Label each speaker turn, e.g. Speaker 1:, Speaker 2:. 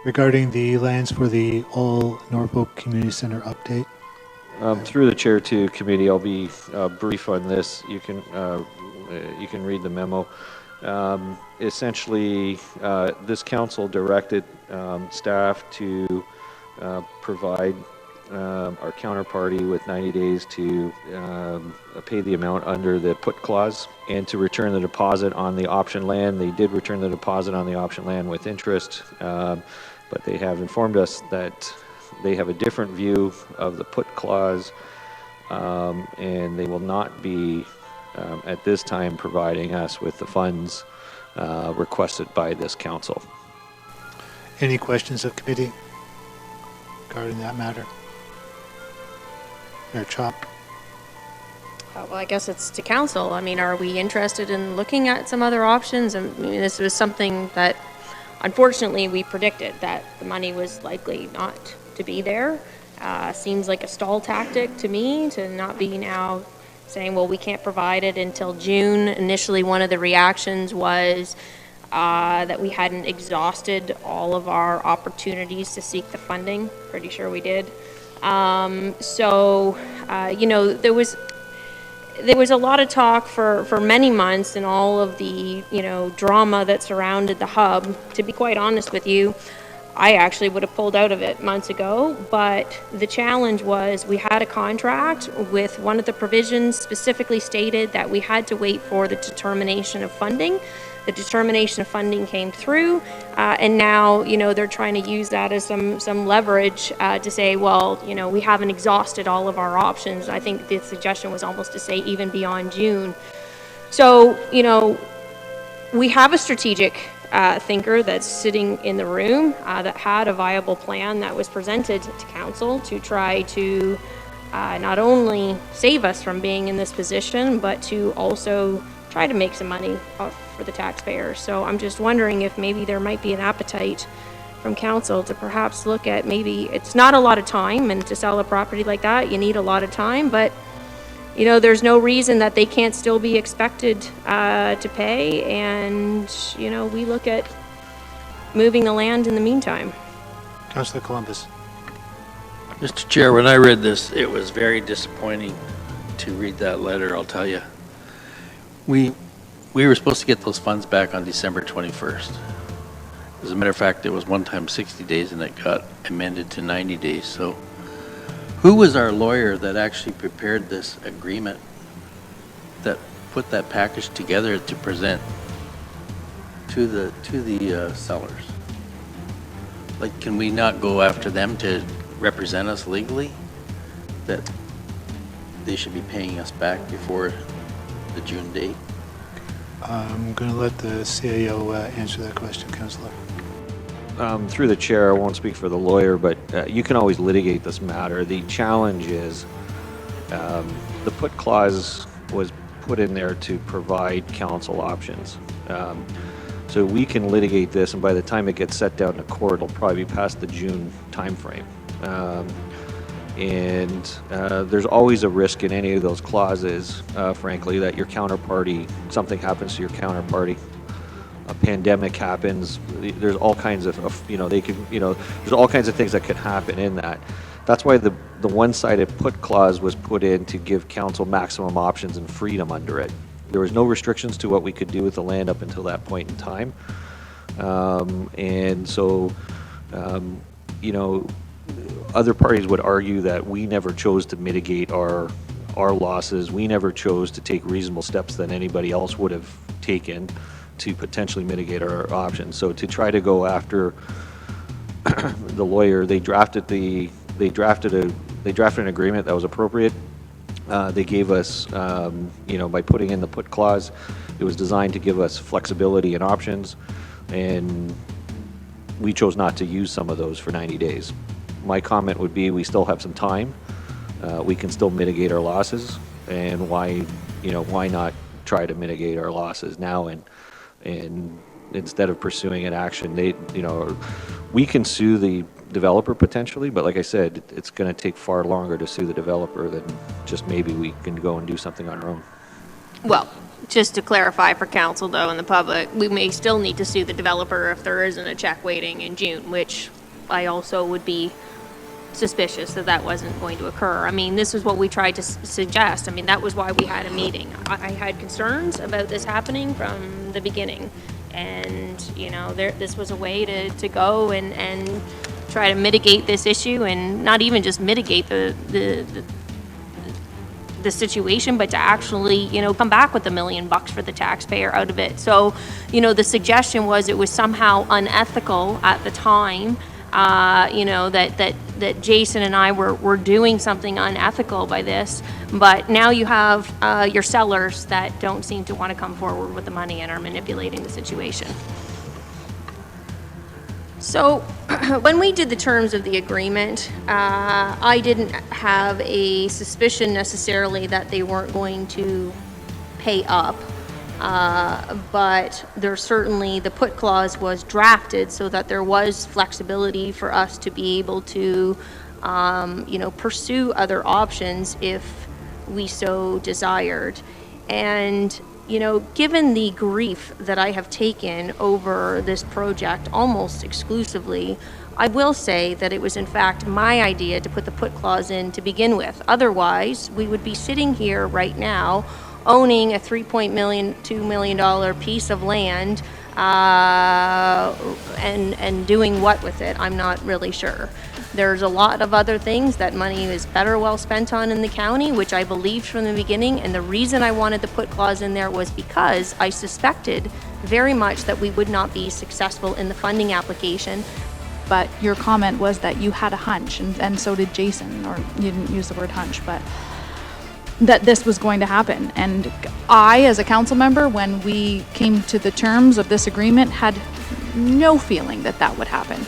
Speaker 1: regarding the lands for the All Norfolk Community Center update.
Speaker 2: Through the chair to committee, I'll be brief on this. You can read the memo. Essentially, this council directed staff to provide our counterparty with 90 days to pay the amount under the put clause and to return the deposit on the option land. They did return the deposit on the option land with interest, but they have informed us that they have a different view of the put clause, and they will not be at this time providing us with the funds requested by this council.
Speaker 1: Any questions of committee regarding that matter? Mayor Chopp.
Speaker 3: Well, I guess it's to council. I mean, are we interested in looking at some other options? I mean, this was something that, unfortunately, we predicted that the money was likely not to be there. Seems like a stall tactic to me to not be now saying, well, we can't provide it until June. Initially, one of the reactions was that we hadn't exhausted all of our opportunities to seek the funding. Pretty sure we did. You know, there was a lot of talk for many months and all of the, you know, drama that surrounded the hub. To be quite honest with you, I actually would have pulled out of it months ago, but the challenge was we had a contract with one of the provisions specifically stated that we had to wait for the determination of funding. The determination of funding came through, and now, you know, they're trying to use that as some leverage to say, well, you know, we haven't exhausted all of our options. I think the suggestion was almost to say even beyond June. So, you know, we have a strategic thinker that's sitting in the room that had a viable plan that was presented to council to try to not only save us from being in this position, but to also try to make some money for the taxpayers. So I'm just wondering if maybe there might be an appetite from council to perhaps look at, maybe it's not a lot of time, and to sell a property like that you need a lot of time, but you know, there's no reason that they can't still be expected to pay, and you know, we look at moving the land in the meantime.
Speaker 1: Councillor Columbus.
Speaker 4: Mr. Chair, when I read this, it was very disappointing to read that letter, I'll tell you. We were supposed to get those funds back on December 21st. As a matter of fact, it was one time 60 days and it got amended to 90 days. So who was our lawyer that actually prepared this agreement, that put that package together to present to the sellers? Like, can we not go after them to represent us legally? That they should be paying us back before the June date?
Speaker 1: I'm going to let the CAO answer that question, Councillor.
Speaker 2: Through the chair, I won't speak for the lawyer, but you can always litigate this matter. The challenge is the put clause was put in there to provide council options. So we can litigate this, and by the time it gets set down to court, it'll probably be past the June timeframe. And there's always a risk in any of those clauses, frankly, that your counterparty, something happens to your counterparty, a pandemic happens, there's all kinds of, you know, they could, you know, there's all kinds of things that could happen in that. That's why the one-sided put clause was put in to give council maximum options and freedom under it. There was no restrictions to what we could do with the land up until that point in time. And so, you know, other parties would argue that we never chose to mitigate our losses. We never chose to take reasonable steps that anybody else would have taken to potentially mitigate our options. So to try to go after the lawyer, they drafted an agreement that was appropriate. They gave us, you know, by putting in the put clause, it was designed to give us flexibility and options, and we chose not to use some of those for 90 days. My comment would be we still have some time. We can still mitigate our losses, and why not try to mitigate our losses now, and instead of pursuing an action, we can sue the developer potentially, but like I said, it's going to take far longer to sue the developer than just maybe we can go and do something on our own.
Speaker 3: Well, just to clarify for council though and the public, we may still need to sue the developer if there isn't a check waiting in June, which I also would be suspicious that that wasn't going to occur. I mean, this is what we tried to suggest. I mean, that was why we had a meeting. I had concerns about this happening from the beginning. And, you know, this was a way to go and try to mitigate this issue, and not even just mitigate the situation, but to actually, you know, come back with $1 million for the taxpayer out of it. So, you know, the suggestion was it was somehow unethical at the time, you know, that Jason and I were doing something unethical by this, but now you have your sellers that don't seem to want to come forward with the money and are manipulating the situation. So when we did the terms of the agreement, I didn't have a suspicion necessarily that they weren't going to pay up. But there certainly, the put clause was drafted so that there was flexibility for us to be able to, you know, pursue other options if we so desired. And, you know, given the grief that I have taken over this project almost exclusively, I will say that it was in fact my idea to put the put clause in to begin with. Otherwise, we would be sitting here right now owning a $3.2 million piece of land, and doing what with it, I'm not really sure. There's a lot of other things that money is better well spent on in the county, which I believed from the beginning, and the reason I wanted the put clause in there was because I suspected very much that we would not be successful in the funding application.
Speaker 5: But your comment was that you had a hunch, and so did Jason, or you didn't use the word hunch, but that this was going to happen. And I, as a council member, when we came to the terms of this agreement, had no feeling that that would happen.